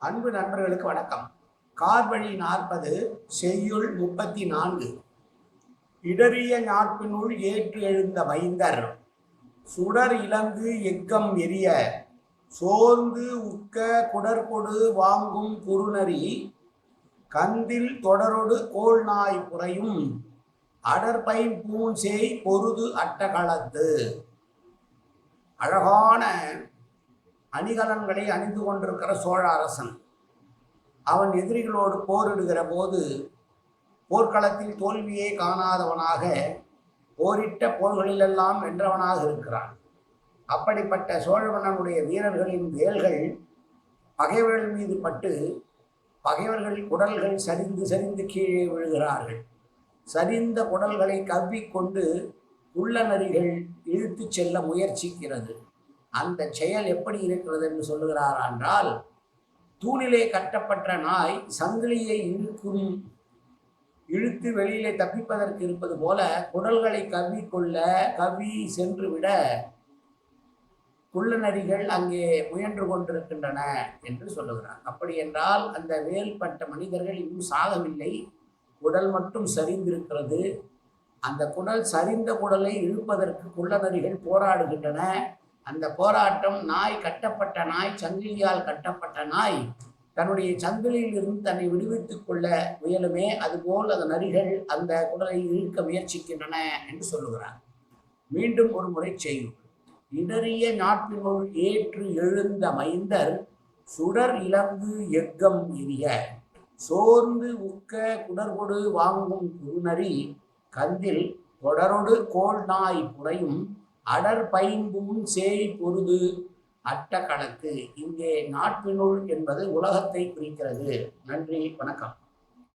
அன்பு நண்பர்களுக்கு வணக்கம். கார்வழி 40 செய்யுள் 34. இடறிய ஞாட்பினுள் ஏற்று எழுந்த மைந்தர் சுடர் இலங்கு எக்கம் எரிய சோர்ந்து உக்க குடர்கொடு வாங்கும் குறுநரி கந்தில் தொடரொடு கோள்நாய் புரையும் அடற்பை பூஞ்சேய் பொருது அட்டகளத்து. அழகான அணிகலன்களை அணிந்து கொண்டிருக்கிற சோழ அரசன் அவன் எதிரிகளோடு போரிடுகிற போது போர்க்களத்தில் தோல்வியே காணாதவனாக போரிட்ட போர்களிலெல்லாம் வென்றவனாக இருக்கிறான். அப்படிப்பட்ட சோழ மன்னனுடைய வீரர்களின் வேல்கள் பகைவர்கள் மீது பட்டு பகைவர்கள் குடல்கள் சரிந்து சரிந்து கீழே விழுகிறார்கள். சரிந்த குடல்களை கவ்விக்கொண்டு உள்ள நரிகள் இழுத்து செல்ல முயற்சிக்கிறது. அந்த செயல் எப்படி இருக்கிறது என்று சொல்லுகிறார் என்றால், தூணிலே கட்டப்பட்ட நாய் சங்கிலியை இழுத்து வெளியிலே தப்பிப்பதற்கு இருப்பது போல குடல்களை கவ்வி சென்று விட குள்ள நரிகள் அங்கே முயன்று கொண்டிருக்கின்றன என்று சொல்லுகிறார். அப்படி என்றால் அந்த வேல்பட்ட மனிதர்கள் இன்னும் சாகவில்லை, குடல் மட்டும் சரிந்திருக்கிறது. அந்த குடல் சரிந்த குடலை இழுப்பதற்கு குள்ள நரிகள் போராடுகின்றன. அந்த போராட்டம் கட்டப்பட்ட நாய் சங்கிலியால் கட்டப்பட்ட நாய் தன்னுடைய சங்கிலியில் இருந்து தன்னை விடுவித்துக் கொள்ள முயலுமே, அதுபோல் அந்த நரிகள் அந்த குடலை இழுக்க முயற்சிக்கின்றன என்று சொல்லுகிறார். மீண்டும் ஒரு முறை செய்யும். இடறிய நாட்டினுள் ஏற்று எழுந்த மைந்தர் சுடர் இலங்கு எக்கம் எரிய சோர்ந்து உக்க குடர்கொடு வாங்கும் குறுநரி கந்தில் தொடரொடு கோள் நாய் புரையும் அடர் பைம்பூன் சேய் பொருது அட்டகளத்து. இங்கே நாட்பினுள் என்பது உலகத்தை குறிக்கிறது. நன்றி, வணக்கம்.